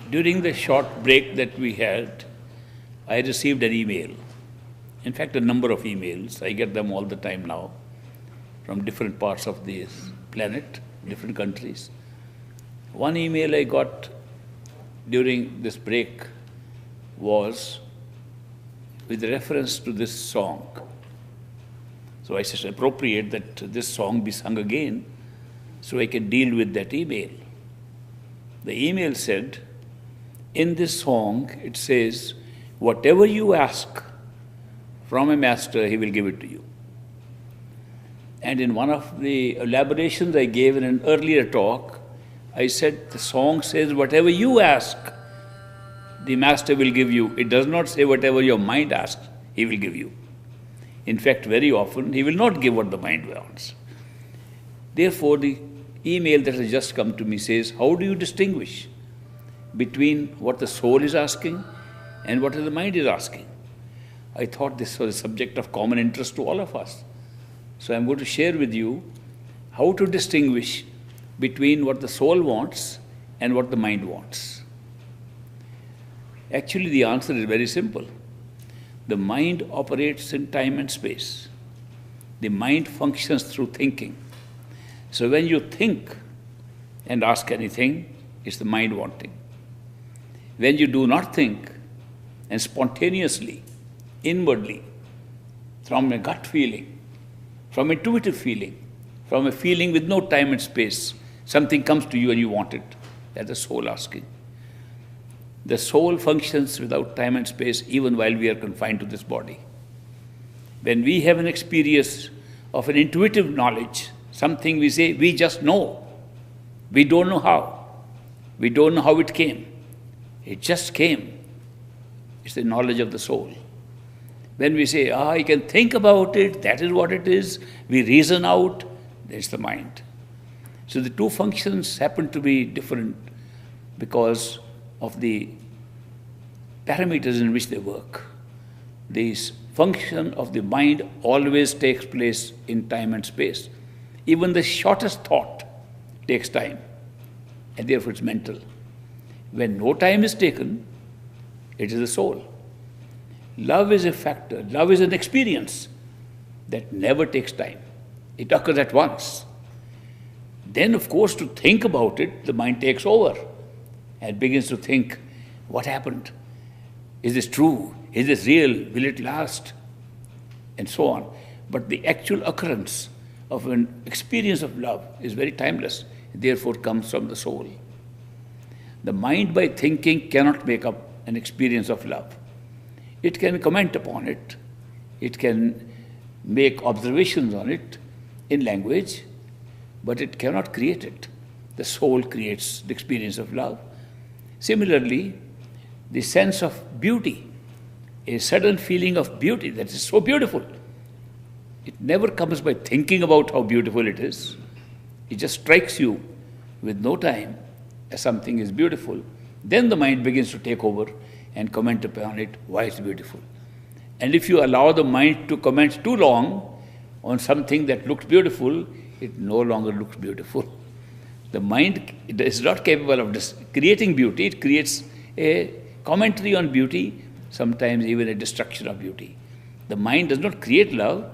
During the short break that we had, I received an email. In fact, a number of emails. I get them all the time now from different parts of this planet, different countries. One email I got during this break was with reference to this song. So I said, appropriate that this song be sung again so I can deal with that email. The email said, in this song, it says, whatever you ask from a master, he will give it to you. And in one of the elaborations I gave in an earlier talk, I said, the song says, whatever you ask, the master will give you. It does not say whatever your mind asks, he will give you. In fact, very often, he will not give what the mind wants. Therefore, the email that has just come to me says, how do you distinguish between what the soul is asking and what the mind is asking? I thought this was a subject of common interest to all of us. So I'm going to share with you how to distinguish between what the soul wants and what the mind wants. Actually, the answer is very simple. The mind operates in time and space. The mind functions through thinking. So when you think and ask anything, it's the mind wanting. When you do not think and spontaneously, inwardly, from a gut feeling, from intuitive feeling, from a feeling with no time and space, something comes to you and you want it. That's the soul asking. The soul functions without time and space even while we are confined to this body. When we have an experience of an intuitive knowledge, something we say, we just know. We don't know how. We don't know how it came. It just came. It's the knowledge of the soul. When we say, I can think about it, that is what it is, we reason out, that's the mind. So the two functions happen to be different because of the parameters in which they work. This function of the mind always takes place in time and space. Even the shortest thought takes time, and therefore it's mental. When no time is taken, it is the soul. Love is a factor. Love is an experience that never takes time. It occurs at once. Then, of course, to think about it, the mind takes over and begins to think, what happened? Is this true? Is this real? Will it last? And so on. But the actual occurrence of an experience of love is very timeless, therefore comes from the soul. The mind by thinking cannot make up an experience of love. It can comment upon it. It can make observations on it in language, but it cannot create it. The soul creates the experience of love. Similarly, the sense of beauty, a sudden feeling of beauty that is so beautiful, it never comes by thinking about how beautiful it is. It just strikes you with no time as something is beautiful. Then the mind begins to take over and comment upon it, why it's beautiful. And if you allow the mind to comment too long on something that looks beautiful, it no longer looks beautiful. The mind is not capable of creating beauty. It creates a commentary on beauty, sometimes even a destruction of beauty. The mind does not create love.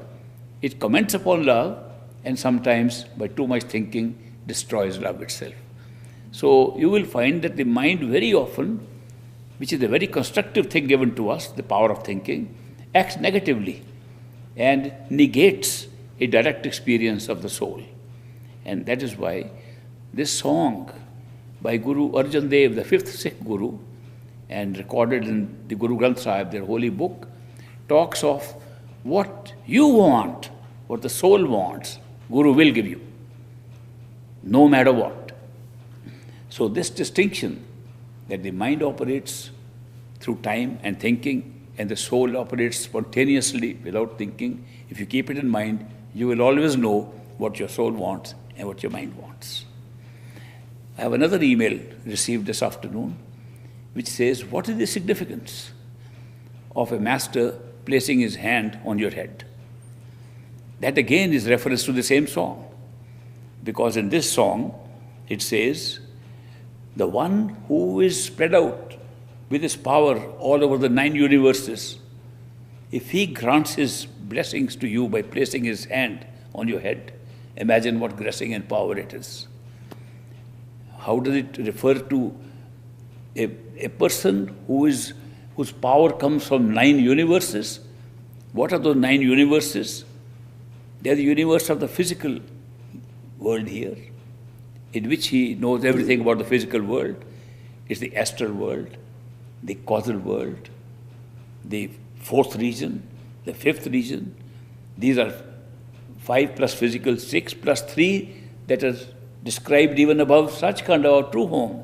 It comments upon love, and sometimes, by too much thinking, destroys love itself. So you will find that the mind very often, which is a very constructive thing given to us, the power of thinking, acts negatively and negates a direct experience of the soul. And that is why this song by Guru Arjan Dev, the fifth Sikh Guru, and recorded in the Guru Granth Sahib, their holy book, talks of what you want, what the soul wants, Guru will give you, no matter what. So this distinction that the mind operates through time and thinking, and the soul operates spontaneously without thinking, if you keep it in mind, you will always know what your soul wants and what your mind wants. I have another email received this afternoon which says, what is the significance of a master placing his hand on your head? That again is reference to the same song, because in this song it says, the one who is spread out with his power all over the 9 universes, if he grants his blessings to you by placing his hand on your head, imagine what blessing and power it is. How does it refer to a person whose power comes from 9 universes? What are those 9 universes? They are the universe of the physical world here, in which he knows everything about the physical world. It's the astral world, the causal world, the 4th region, the 5th region. These are 5 plus physical, 6 plus 3 that is described even above Sachkhand, our true home.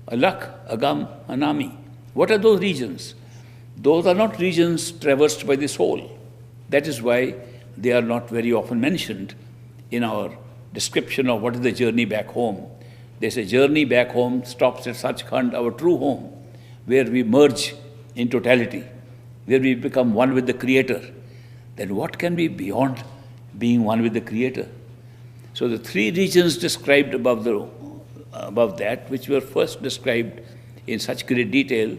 Alak, Agam, Anami. What are those regions? Those are not regions traversed by the soul. That is why they are not very often mentioned in our description of what is the journey back home. There's a journey back home stops at Sachkhand, our true home, where we merge in totality, where we become one with the Creator. Then what can be beyond being one with the Creator? So the 3 regions described above that, which were first described in such great detail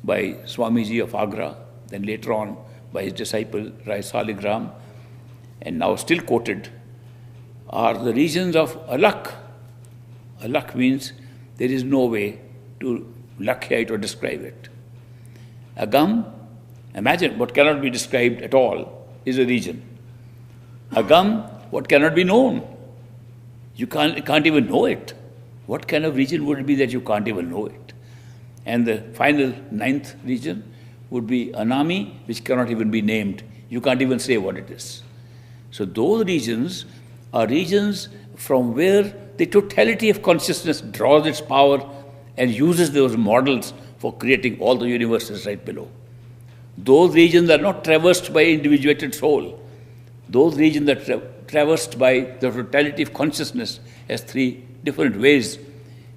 by Swamiji of Agra, then later on by his disciple Rai Saligram, and now still quoted, are the regions of Alak. Alak means there is no way to lakhya it or describe it. Agam, imagine what cannot be described at all is a region. Agam, what cannot be known. You can't even know it. What kind of region would it be that you can't even know it? And the final 9th region would be Anami, which cannot even be named. You can't even say what it is. So those regions are regions from where the totality of consciousness draws its power and uses those models for creating all the universes right below. Those regions are not traversed by individuated soul. Those regions are traversed by the totality of consciousness as 3 different ways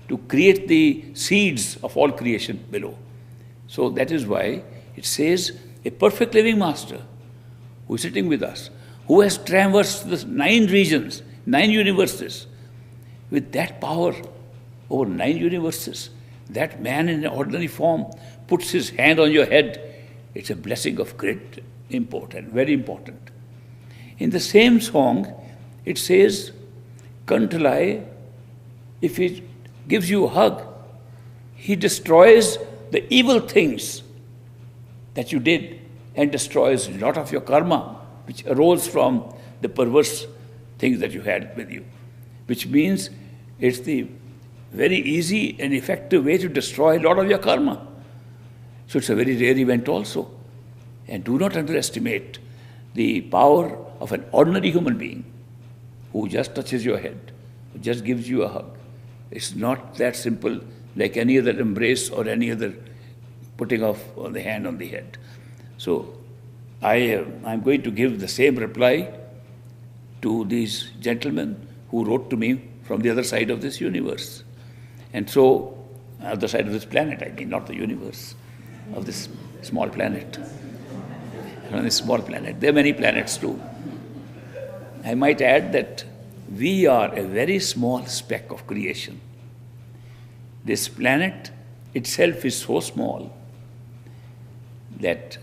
to create the seeds of all creation below. So that is why it says a perfect living master who is sitting with us, who has traversed the 9 regions, 9 universes, with that power over 9 universes, that man in an ordinary form puts his hand on your head. It's a blessing of great import and very important. In the same song, it says, Kantalai, if he gives you a hug, he destroys the evil things that you did and destroys a lot of your karma, which arose from the perverse things that you had with you, which means it's the very easy and effective way to destroy a lot of your karma. So it's a very rare event also. And do not underestimate the power of an ordinary human being who just touches your head, who just gives you a hug. It's not that simple like any other embrace or any other putting of the hand on the head. So I'm going to give the same reply to these gentlemen who wrote to me from the other side of this universe. And so, other side of this planet, I mean, not the universe, of this small planet. On this small planet. There are many planets too. I might add that we are a very small speck of creation. This planet itself is so small that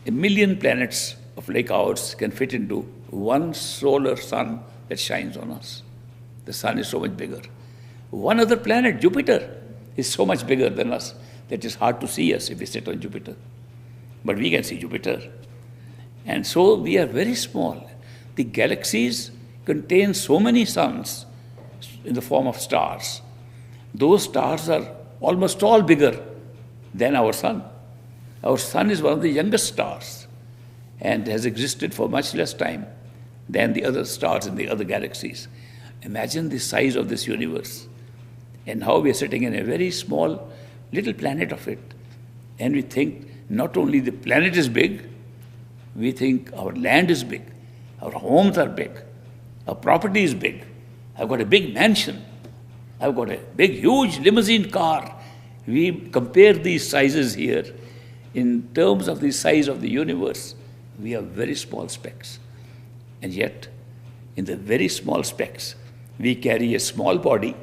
1 million planets of like ours can fit into one solar sun that shines on us. The sun is so much bigger. One other planet, Jupiter, is so much bigger than us that it's hard to see us if we sit on Jupiter. But we can see Jupiter. And so we are very small. The galaxies contain so many suns in the form of stars. Those stars are almost all bigger than our sun. Our sun is one of the youngest stars and has existed for much less time than the other stars in the other galaxies. Imagine the size of this universe and how we are sitting in a very small little planet of it. And we think not only the planet is big, we think our land is big, our homes are big, our property is big. I've got a big mansion. I've got a big, huge limousine car. We compare these sizes here in terms of the size of the universe. We are very small specks. And yet, in the very small specks, we carry a small body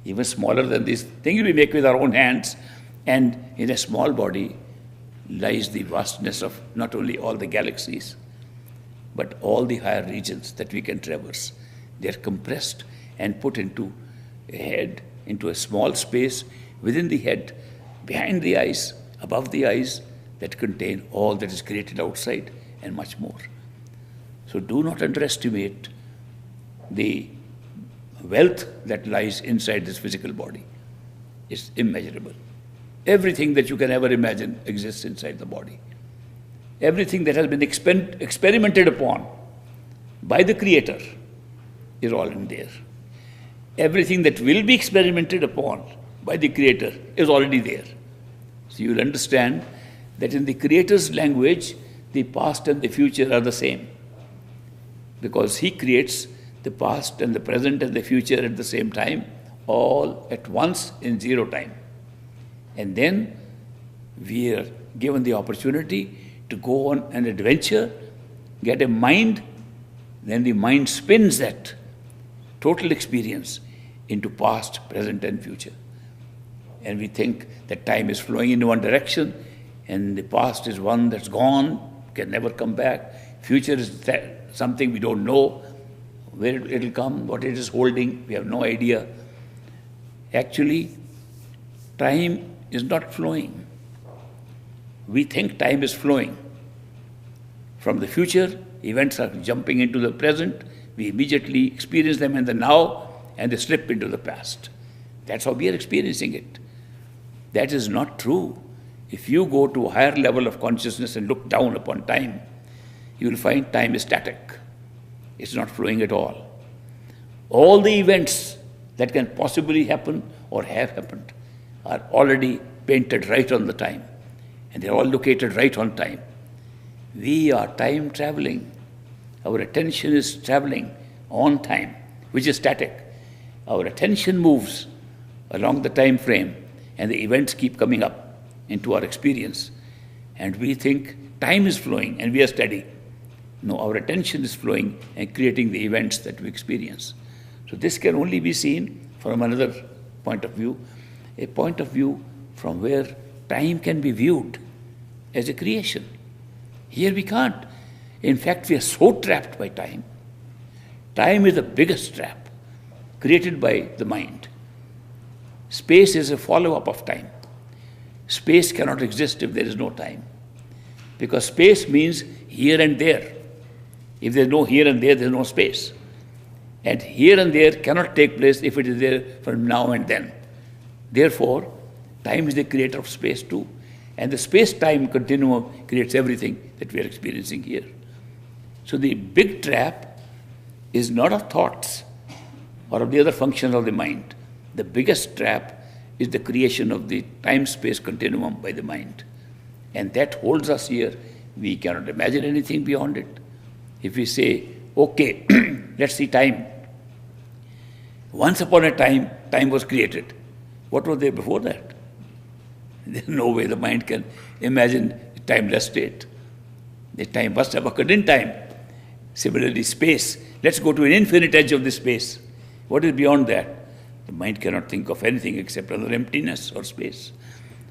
even smaller than these things we make with our own hands. And in a small body lies the vastness of not only all the galaxies, but all the higher regions that we can traverse. They are compressed and put into a head, into a small space within the head, behind the eyes, above the eyes, that contain all that is created outside and much more. So do not underestimate the wealth that lies inside this physical body. It's immeasurable. Everything that you can ever imagine exists inside the body. Everything that has been experimented upon by the Creator is all in there. Everything that will be experimented upon by the Creator is already there. So you will understand that in the Creator's language, the past and the future are the same. Because He creates the past and the present and the future at the same time, all at once in zero time. And then we are given the opportunity to go on an adventure, get a mind, then the mind spins that total experience into past, present and future. And we think that time is flowing in one direction and the past is one that's gone, can never come back. Future is something we don't know where it will come, what it is holding, we have no idea. Actually, time is not flowing. We think time is flowing. From the future, events are jumping into the present, we immediately experience them in the now, and they slip into the past. That's how we are experiencing it. That is not true. If you go to a higher level of consciousness and look down upon time, you will find time is static. It's not flowing at all. All the events that can possibly happen or have happened are already painted right on the time. And they're all located right on time. We are time traveling. Our attention is traveling on time, which is static. Our attention moves along the time frame and the events keep coming up into our experience. And we think time is flowing and we are steady. No, our attention is flowing and creating the events that we experience. So this can only be seen from another point of view, a point of view from where time can be viewed as a creation. Here we can't. In fact, we are so trapped by time. Time is the biggest trap created by the mind. Space is a follow-up of time. Space cannot exist if there is no time. Because space means here and there. If there is no here and there is no space. And here and there cannot take place if it is there from now and then. Therefore, time is the creator of space too. And the space-time continuum creates everything that we are experiencing here. So the big trap is not of thoughts or of the other functions of the mind. The biggest trap is the creation of the time-space continuum by the mind. And that holds us here. We cannot imagine anything beyond it. If we say, okay, let's see time. Once upon a time, time was created. What was there before that? There's no way the mind can imagine a timeless state. The time must have occurred in time. Similarly, space. Let's go to an infinite edge of the space. What is beyond that? The mind cannot think of anything except other emptiness or space.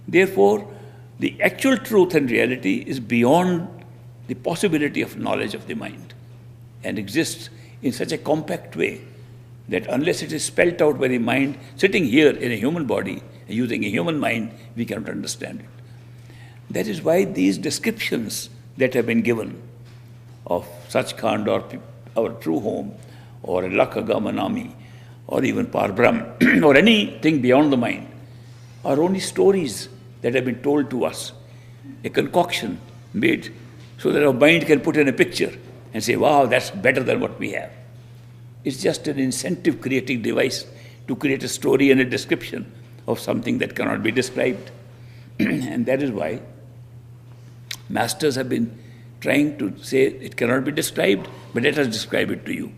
Therefore, the actual truth and reality is beyond the possibility of knowledge of the mind and exists in such a compact way that unless it is spelt out by the mind sitting here in a human body, using a human mind, we cannot understand it. That is why these descriptions that have been given of Sachkhand or our true home or Lakagamanami or even Parbrahm or anything beyond the mind are only stories that have been told to us, a concoction made so that our mind can put in a picture and say, wow, that's better than what we have. It's just an incentive creating device to create a story and a description of something that cannot be described. And that is why masters have been trying to say it cannot be described, but let us describe it to you.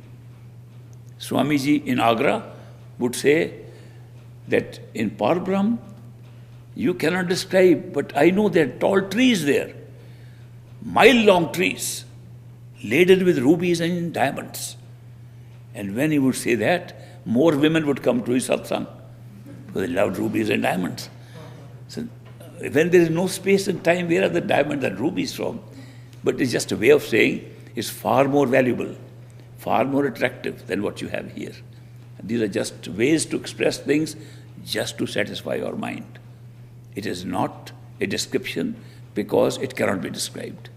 Swamiji in Agra would say that in Parbrahm, you cannot describe, but I know there are tall trees there, mile-long trees, laden with rubies and diamonds. And when he would say that, more women would come to his satsang because they loved rubies and diamonds. So when there is no space and time, where are the diamonds and rubies from? But it's just a way of saying it's far more valuable, far more attractive than what you have here. And these are just ways to express things just to satisfy your mind. It is not a description because it cannot be described.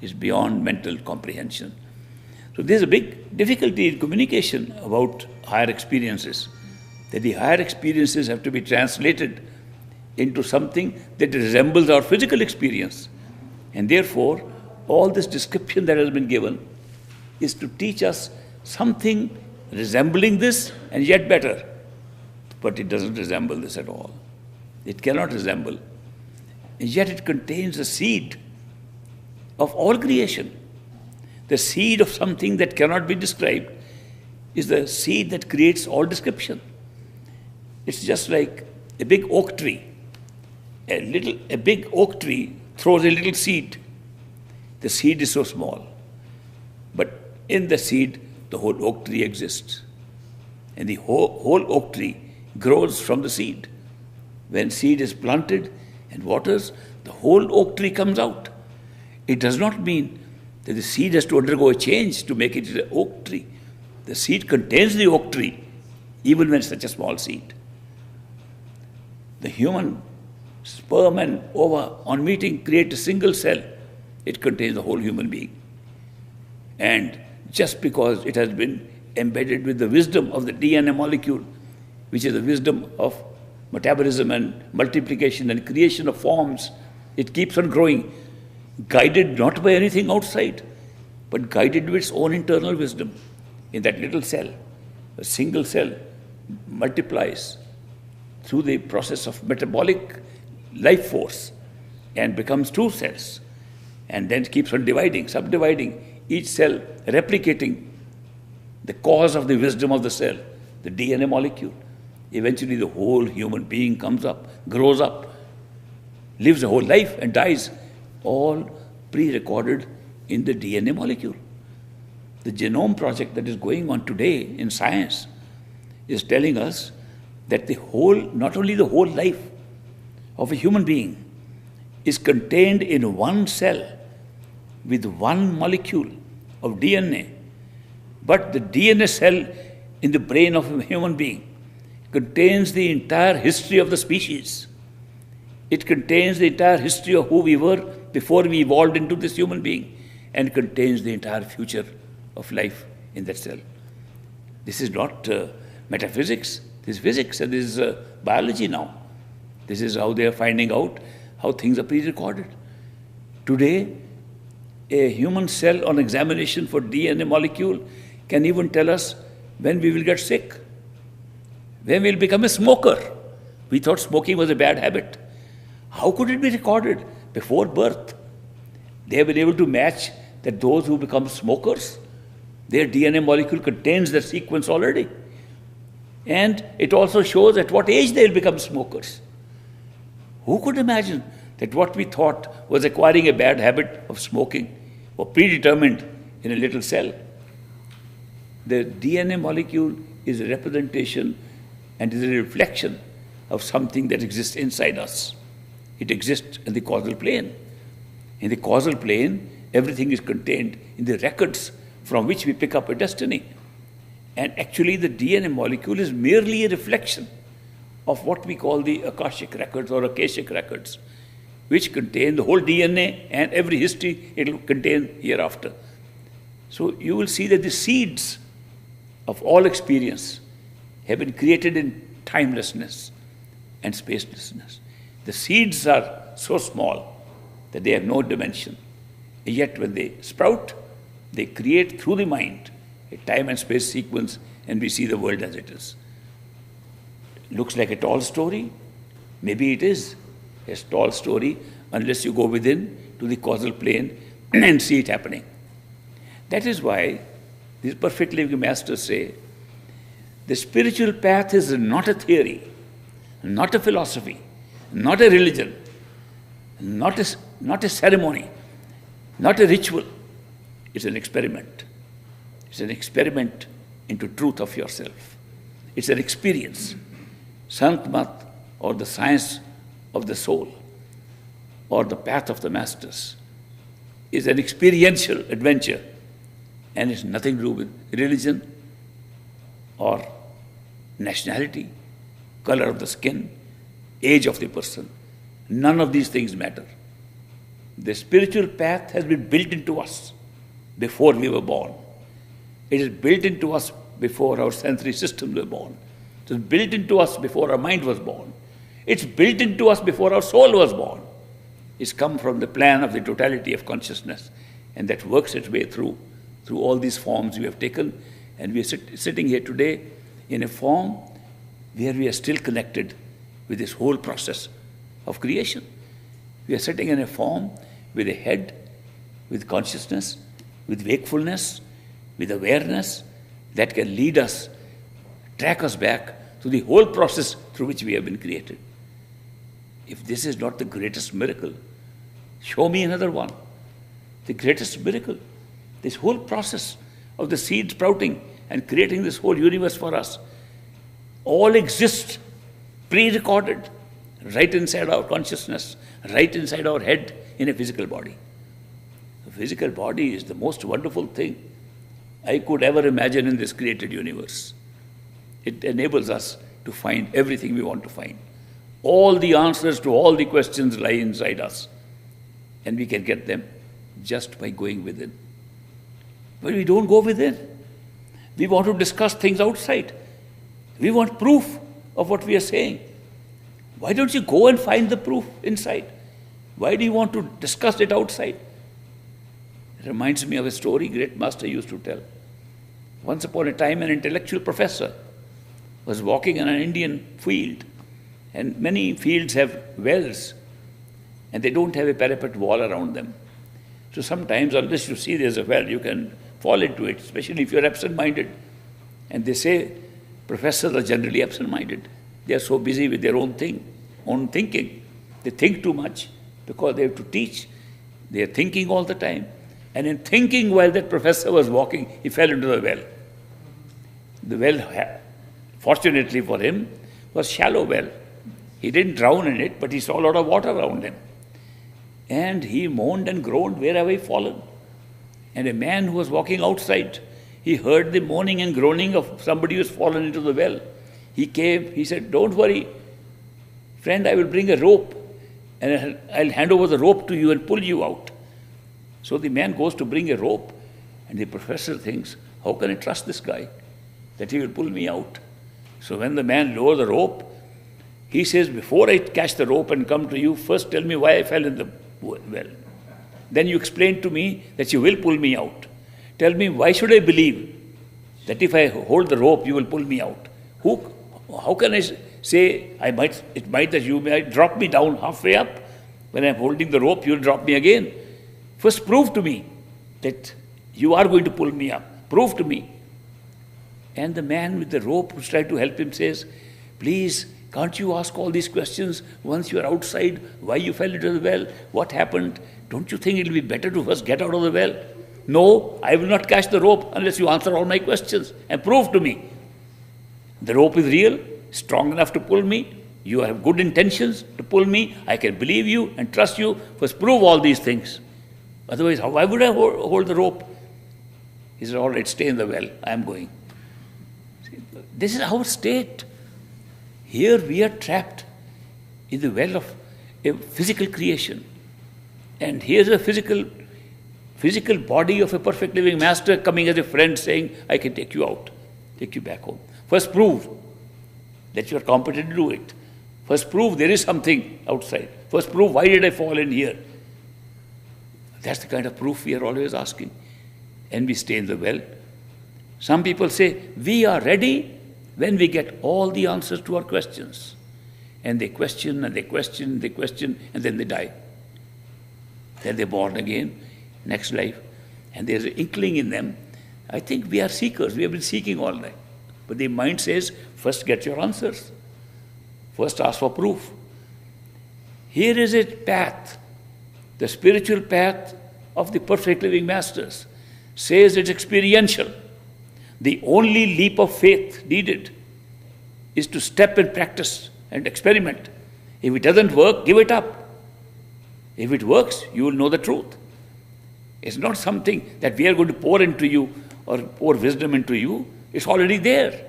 It's beyond mental comprehension. So there's a big difficulty in communication about higher experiences, that the higher experiences have to be translated into something that resembles our physical experience. And therefore, all this description that has been given is to teach us something resembling this and yet better. But it doesn't resemble this at all. It cannot resemble. And yet it contains the seed of all creation. The seed of something that cannot be described is the seed that creates all description. It's just like a big oak tree. A big oak tree throws a little seed. The seed is so small. But in the seed, the whole oak tree exists. And the whole oak tree grows from the seed. When seed is planted and waters, the whole oak tree comes out. It does not mean that the seed has to undergo a change to make it an oak tree. The seed contains the oak tree, even when it's such a small seed. The human sperm and ova on meeting create a single cell. It contains the whole human being. And just because it has been embedded with the wisdom of the DNA molecule, which is the wisdom of metabolism and multiplication and creation of forms, it keeps on growing, guided not by anything outside, but guided with its own internal wisdom. In that little cell, a single cell multiplies through the process of metabolic life force and becomes two cells, and then keeps on dividing, subdividing, each cell replicating the cause of the wisdom of the cell, the DNA molecule. Eventually the whole human being comes up, grows up, lives a whole life and dies, all pre-recorded in the DNA molecule. The genome project that is going on today in science is telling us that the whole, not only the whole life of a human being is contained in one cell with one molecule of DNA, but the DNA cell in the brain of a human being contains the entire history of the species. It contains the entire history of who we were before we evolved into this human being, and contains the entire future of life in that cell. This is not metaphysics, this is physics, and this is biology now. This is how they are finding out how things are pre-recorded. Today, a human cell on examination for DNA molecule can even tell us when we will get sick, when we will become a smoker. We thought smoking was a bad habit. How could it be recorded before birth? They have been able to match that those who become smokers, their DNA molecule contains that sequence already. And it also shows at what age they will become smokers. Who could imagine that what we thought was acquiring a bad habit of smoking was predetermined in a little cell? The DNA molecule is a representation and is a reflection of something that exists inside us. It exists in the causal plane. In the causal plane, everything is contained in the records from which we pick up a destiny. And actually the DNA molecule is merely a reflection of what we call the Akashic records or Akashic records, which contain the whole DNA and every history it will contain hereafter. So you will see that the seeds of all experience have been created in timelessness and spacelessness. The seeds are so small that they have no dimension. And yet when they sprout, they create through the mind a time and space sequence, and we see the world as it is. Looks like a tall story. Maybe it is a tall story unless you go within to the causal plane and see it happening. That is why these perfect living masters say, the spiritual path is not a theory, not a philosophy, not a religion, not a ceremony, not a ritual. It's an experiment. It's an experiment into truth of yourself. It's an experience. Sant Mat, or the science of the soul, or the path of the masters, is an experiential adventure, and it's nothing to do with religion or nationality, color of the skin, age of the person. None of these things matter. The spiritual path has been built into us before we were born. It is built into us before our sensory systems were born. It was built into us before our mind was born. It's built into us before our soul was born. It's come from the plan of the totality of consciousness, and that works its way through all these forms we have taken, and we are sitting here today in a form where we are still connected with this whole process of creation. We are sitting in a form with a head, with consciousness, with wakefulness, with awareness that can lead us, track us back to the whole process through which we have been created. If this is not the greatest miracle, show me another one. The greatest miracle, this whole process of the seed sprouting and creating this whole universe for us, all exists pre-recorded right inside our consciousness, right inside our head in a physical body. The physical body is the most wonderful thing I could ever imagine in this created universe. It enables us to find everything we want to find. All the answers to all the questions lie inside us, and we can get them just by going within. But we don't go within. We want to discuss things outside. We want proof of what we are saying. Why don't you go and find the proof inside? Why do you want to discuss it outside? It reminds me of a story great master used to tell. Once upon a time, an intellectual professor was walking in an Indian field, and many fields have wells, and they don't have a parapet wall around them. So sometimes, unless you see there's a well, you can fall into it, especially if you're absent-minded. And they say professors are generally absent-minded. They are so busy with their own thinking. They think too much because they have to teach. They are thinking all the time. And in thinking while that professor was walking, he fell into the well. The well, fortunately for him, was a shallow well. He didn't drown in it, but he saw a lot of water around him. And he moaned and groaned, where have I fallen? And a man who was walking outside, he heard the moaning and groaning of somebody who has fallen into the well. He came, he said, don't worry, friend, I will bring a rope, and I'll hand over the rope to you and pull you out. So the man goes to bring a rope, and the professor thinks, how can I trust this guy, that he will pull me out? So when the man lowered the rope, he says, before I catch the rope and come to you, first tell me why I fell in the well. Then you explain to me that you will pull me out. Tell me, why should I believe that if I hold the rope, you will pull me out? How can I say, it might that you might drop me down halfway up? When I'm holding the rope, you'll drop me again. First prove to me that you are going to pull me up. Prove to me. And the man with the rope who's trying to help him says, please, can't you ask all these questions once you are outside? Why you fell into the well? What happened? Don't you think it will be better to first get out of the well? No, I will not catch the rope unless you answer all my questions and prove to me. The rope is real, strong enough to pull me. You have good intentions to pull me. I can believe you and trust you. First prove all these things. Otherwise, why would I hold the rope? He said, all right, stay in the well. I am going. This is our state. Here we are trapped in the well of a physical creation. And here's a physical body of a perfect living master coming as a friend saying, I can take you out, take you back home. First prove that you are competent to do it. First prove there is something outside. First prove, why did I fall in here? That's the kind of proof we are always asking. And we stay in the well. Some people say, we are ready when we get all the answers to our questions. And they question, and they question, and they question, and then they die. Then they're born again, next life. And there's an inkling in them. I think we are seekers. We have been seeking all night. But the mind says, first get your answers. First ask for proof. Here is a path, the spiritual path of the perfect living masters. Says it's experiential. The only leap of faith needed is to step and practice and experiment. If it doesn't work, give it up. If it works, you will know the truth. It's not something that we are going to pour into you or pour wisdom into you. It's already there.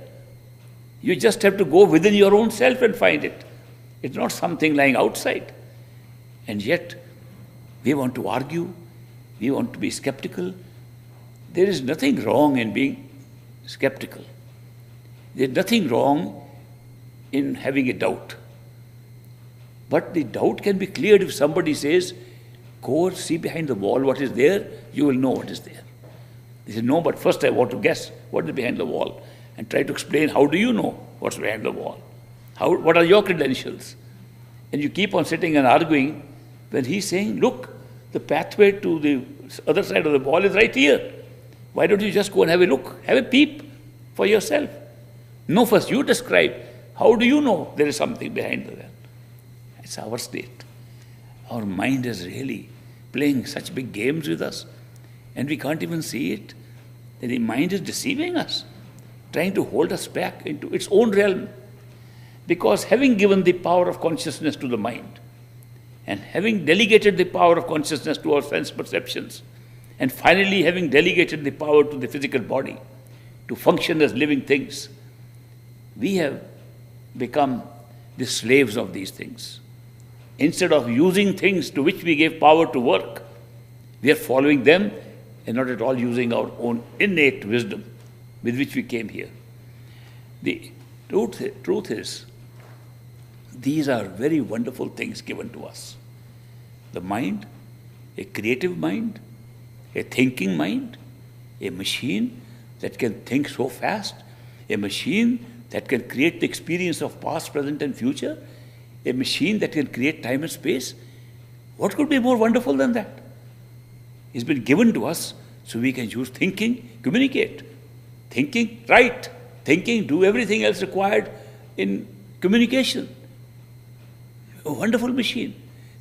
You just have to go within your own self and find it. It's not something lying outside. And yet, we want to argue, we want to be skeptical. There is nothing wrong in being skeptical. There's nothing wrong in having a doubt. But the doubt can be cleared if somebody says, go see behind the wall what is there, you will know what is there. They say, no, but first I want to guess what is behind the wall and try to explain how do you know what's behind the wall? What are your credentials? And you keep on sitting and arguing when he's saying, look, the pathway to the other side of the wall is right here. Why don't you just go and have a look, have a peep for yourself? No, first you describe. How do you know there is something behind the wall? It's our state. Our mind is really playing such big games with us, and we can't even see it. That the mind is deceiving us, trying to hold us back into its own realm. Because having given the power of consciousness to the mind, and having delegated the power of consciousness to our sense perceptions, and finally having delegated the power to the physical body to function as living things, we have become the slaves of these things. Instead of using things to which we gave power to work, we are following them and not at all using our own innate wisdom with which we came here. The truth is, these are very wonderful things given to us. The mind, a creative mind, a thinking mind, a machine that can think so fast, a machine that can create the experience of past, present and future, a machine that can create time and space. What could be more wonderful than that? It's been given to us so we can use thinking, communicate. Thinking, write. Thinking, do everything else required in communication. A wonderful machine.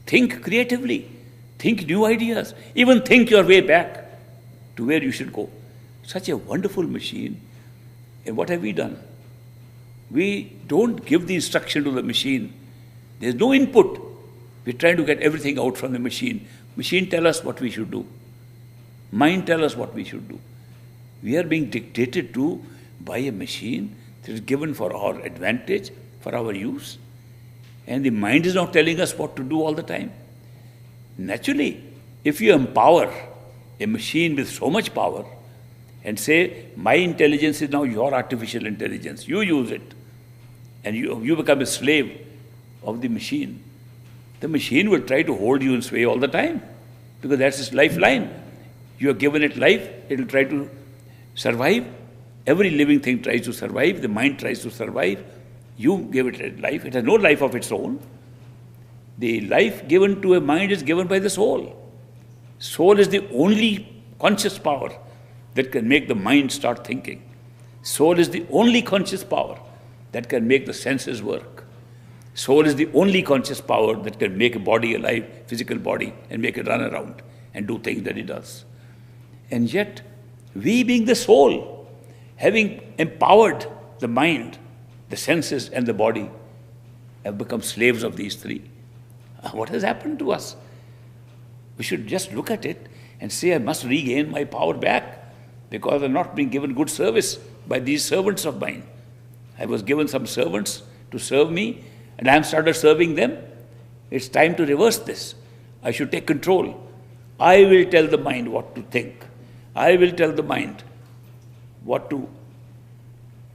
Think creatively. Think new ideas. Even think your way back to where you should go. Such a wonderful machine. And what have we done? We don't give the instruction to the machine. There's no input. We're trying to get everything out from the machine. Machine tell us what we should do. Mind tell us what we should do. We are being dictated to by a machine that is given for our advantage, for our use. And the mind is not telling us what to do all the time. Naturally, if you empower a machine with so much power and say, my intelligence is now your artificial intelligence, you use it, and you become a slave of the machine will try to hold you in sway all the time, because that's its lifeline. You have given it life, it will try to survive. Every living thing tries to survive, the mind tries to survive. You give it a life, it has no life of its own. The life given to a mind is given by the soul. Soul is the only conscious power that can make the mind start thinking. Soul is the only conscious power that can make the senses work. Soul is the only conscious power that can make a body alive, physical body, and make it run around and do things that it does. And yet, we being the soul, having empowered the mind, the senses and the body, have become slaves of these three. What has happened to us? We should just look at it and say, I must regain my power back because I'm not being given good service by these servants of mine. I was given some servants to serve me, and I have started serving them. It's time to reverse this. I should take control. I will tell the mind what to think. I will tell the mind what to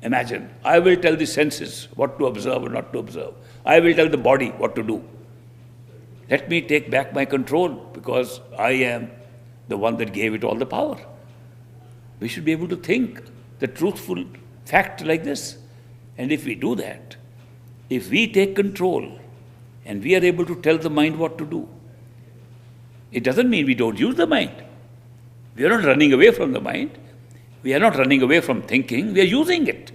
imagine. I will tell the senses what to observe or not to observe. I will tell the body what to do. Let me take back my control because I am the one that gave it all the power. We should be able to think the truthful fact like this. And if we do that, if we take control and we are able to tell the mind what to do, it doesn't mean we don't use the mind. We are not running away from the mind. We are not running away from thinking. We are using it.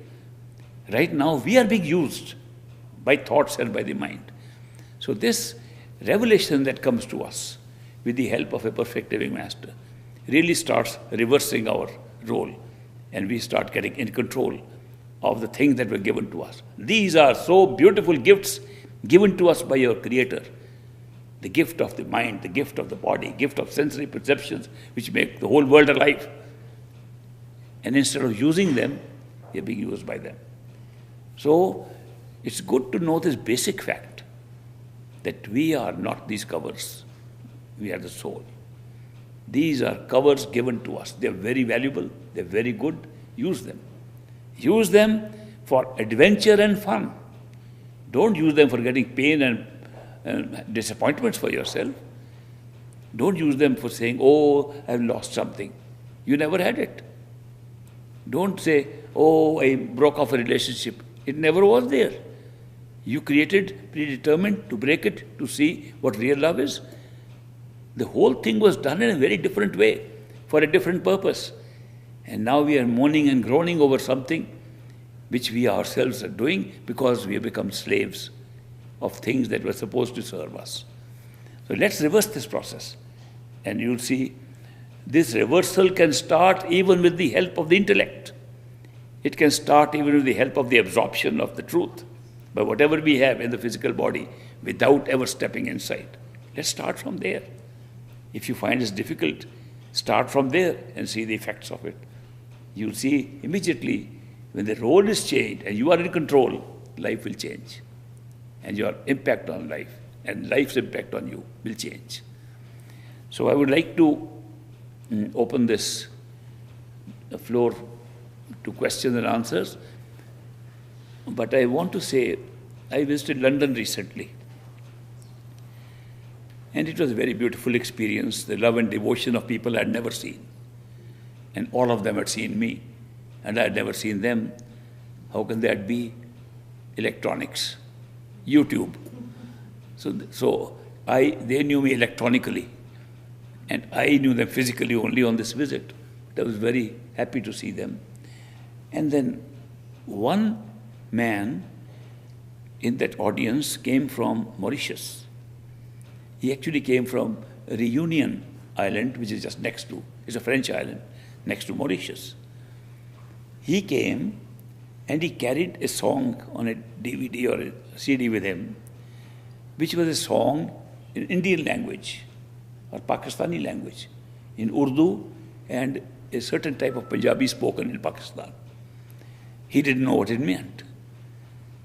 Right now, we are being used by thoughts and by the mind. So this revelation that comes to us with the help of a perfect living master really starts reversing our role, and we start getting in control of the things that were given to us. These are so beautiful gifts given to us by your Creator. The gift of the mind, the gift of the body, gift of sensory perceptions, which make the whole world alive. And instead of using them, we are being used by them. So, it's good to know this basic fact, that we are not these covers. We are the soul. These are covers given to us. They are very valuable. They are very good. Use them. Use them for adventure and fun. Don't use them for getting pain and disappointments for yourself. Don't use them for saying, oh, I've lost something. You never had it. Don't say, oh, I broke off a relationship. It never was there. You created, predetermined to break it, to see what real love is. The whole thing was done in a very different way, for a different purpose. And now we are moaning and groaning over something which we ourselves are doing because we have become slaves of things that were supposed to serve us. So let's reverse this process. And you'll see this reversal can start even with the help of the intellect. It can start even with the help of the absorption of the truth, by whatever we have in the physical body, without ever stepping inside. Let's start from there. If you find it difficult, start from there and see the effects of it. You'll see immediately when the role is changed and you are in control, life will change. And your impact on life and life's impact on you will change. So I would like to open this floor to questions and answers. But I want to say, I visited London recently. And it was a very beautiful experience, the love and devotion of people I had never seen. And all of them had seen me, and I had never seen them. How can that be? Electronics, YouTube. So they knew me electronically, and I knew them physically only on this visit. I was very happy to see them. And then one man in that audience came from Mauritius. He actually came from Reunion Island, which is just next to, it's a French island, next to Mauritius. He came and he carried a song on a DVD or a CD with him, which was a song in Indian language or Pakistani language, in Urdu and a certain type of Punjabi spoken in Pakistan. He didn't know what it meant.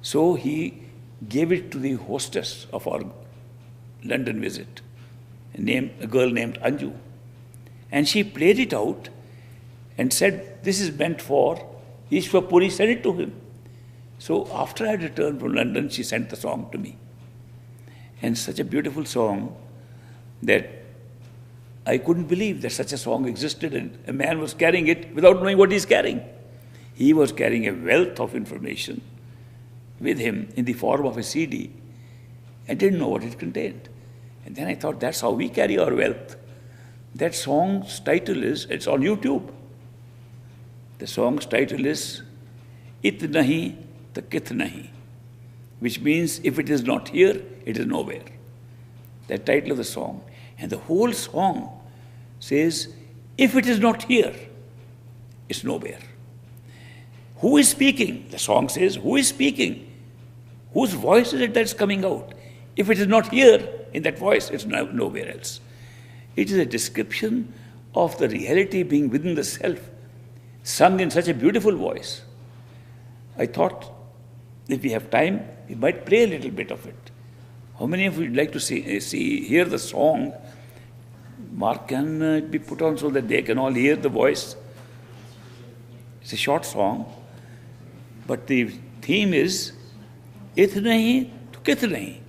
So he gave it to the hostess of our London visit, a girl named Anju. And she played it out and said, this is meant for Ishwar Puri, send it to him. So after I had returned from London, she sent the song to me. And such a beautiful song that I couldn't believe that such a song existed and a man was carrying it without knowing what he's carrying. He was carrying a wealth of information with him in the form of a CD and didn't know what it contained. And then I thought, that's how we carry our wealth. That song's title is, it's on YouTube. The song's title is It Nahi to Kith Nahi, which means if it is not here, it is nowhere. That title of the song. And the whole song says, if it is not here, it's nowhere. Who is speaking? The song says, who is speaking? Whose voice is it that's coming out? If it is not here, in that voice, it's nowhere else. It is a description of the reality being within the self, sung in such a beautiful voice. I thought, if we have time, we might play a little bit of it. How many of you would like to hear the song? Mark, can it be put on so that they can all hear the voice? It's a short song, but the theme is, Ith nahi to kith nahi.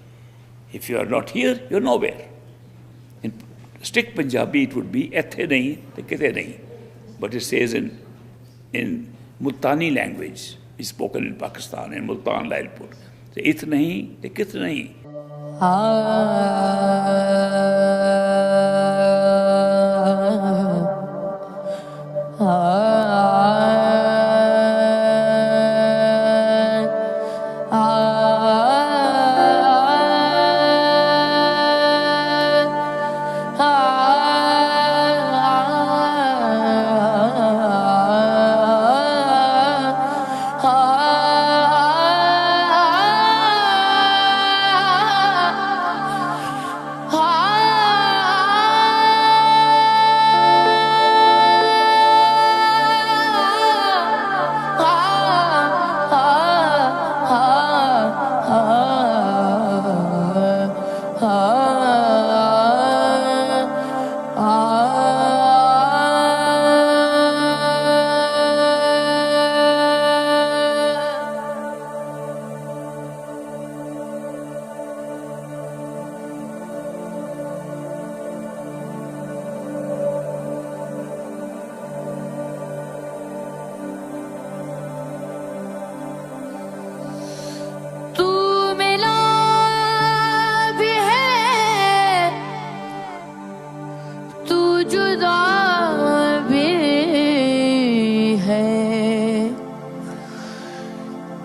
If you are not here, you're nowhere. In strict Punjabi, it would be ethe nahi to kithe nahi. But it says in Multani language, is spoken in Pakistan, in Multan, Lailpur. So, ith nahi to kith nahi. Ah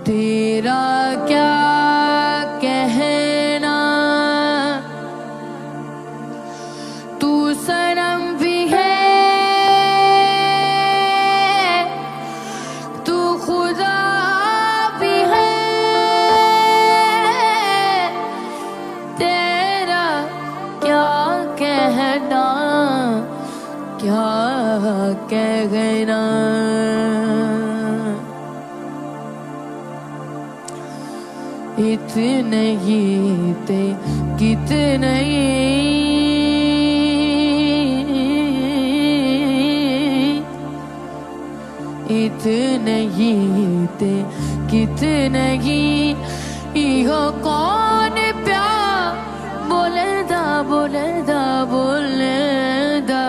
तेरा क्या कहना, तू सनम भी है, तू खुदा भी है, तेरा क्या कहना, क्या कहना। इतने ही थे कितने इतने ही थे कितने ही इहो कौन प्यार बोलेदा बोलेदा बोलेदा।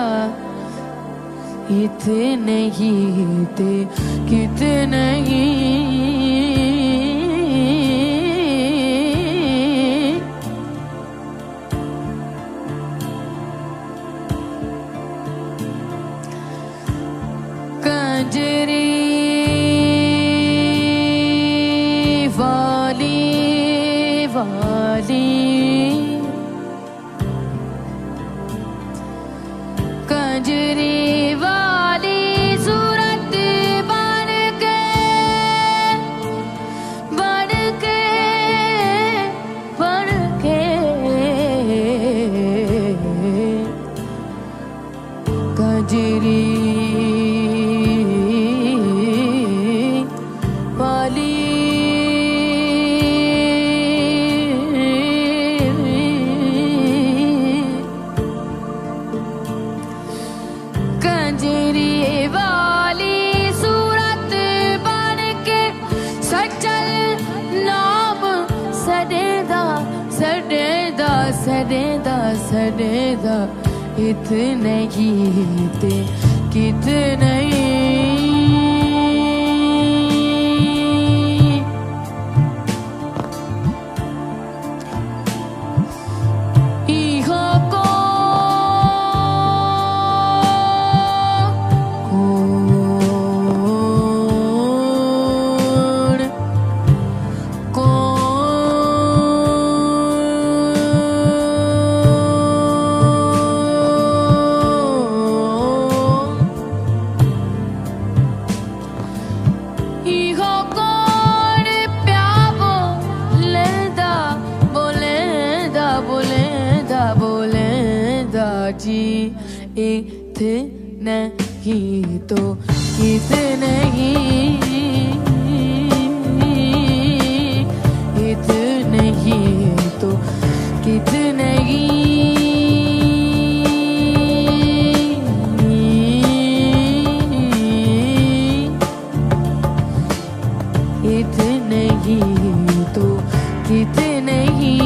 इतने ही थे कितने ही कंजरी वाली वाली कंजरी वाली सूरत बन के बन के बन के कंजरी कंजरी वाली सूरत बन के सचल नाम सदेदा सदेदा सदेदा सदेदा। इतने ही थे कितने जी। इतने ही तो कितने ही इतने ही तो कितने ही इतने ही तो कितने ही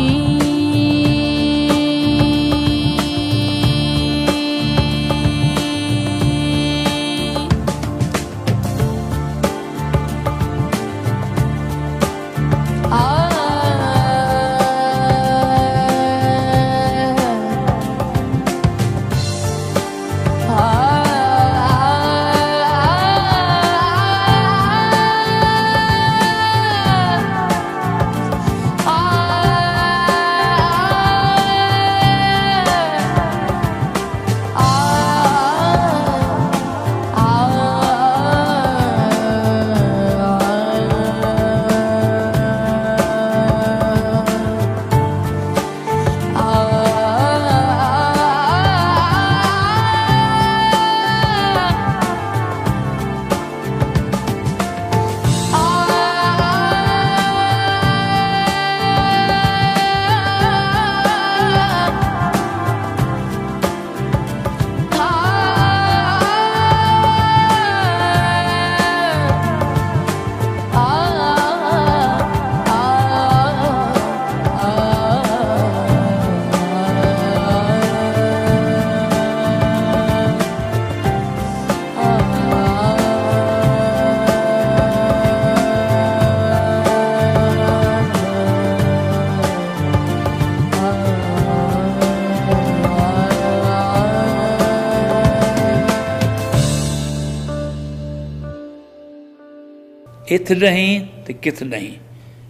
ith nahi, the kith nahi.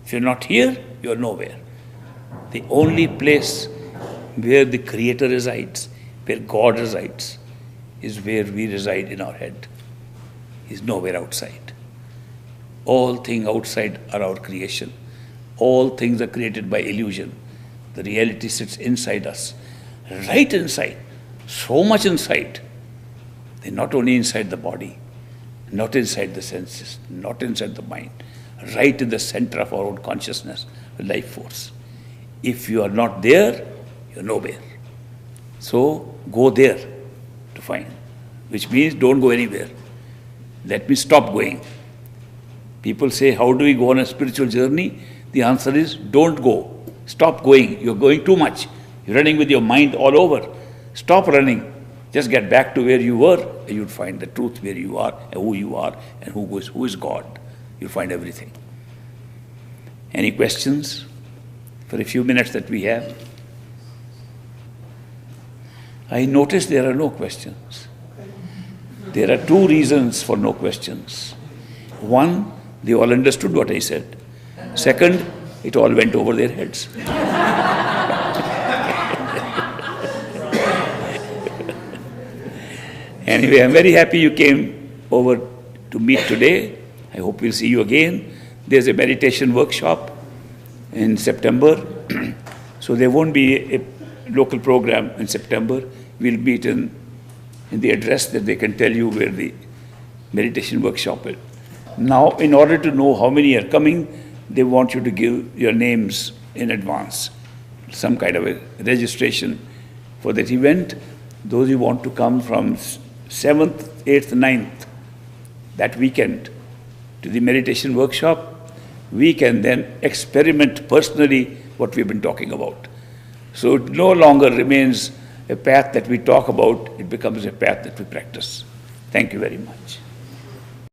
If you're not here, you're nowhere. The only place where the Creator resides, where God resides, is where we reside in our head. He's nowhere outside. All things outside are our creation. All things are created by illusion. The reality sits inside us, right inside, so much inside. They're not only inside the body, not inside the senses, not inside the mind, right in the center of our own consciousness, the life force. If you are not there, you're nowhere. So go there to find, which means don't go anywhere. Let me stop going. People say, how do we go on a spiritual journey? The answer is, don't go. Stop going. You're going too much. You're running with your mind all over. Stop running. Just get back to where you were, and you'll find the truth where you are, and who you are, and who is God. You'll find everything. Any questions for a few minutes that we have? I notice there are no questions. There are two reasons for no questions. One, they all understood what I said. Second, it all went over their heads. Anyway, I'm very happy you came over to meet today. I hope we'll see you again. There's a meditation workshop in September. So there won't be a local program in September. We'll meet in the address that they can tell you where the meditation workshop is. Now, in order to know how many are coming, they want you to give your names in advance, some kind of a registration for that event. Those who want to come from 7th, 8th, 9th, that weekend, to the meditation workshop, we can then experiment personally what we've been talking about. So it no longer remains a path that we talk about, it becomes a path that we practice. Thank you very much.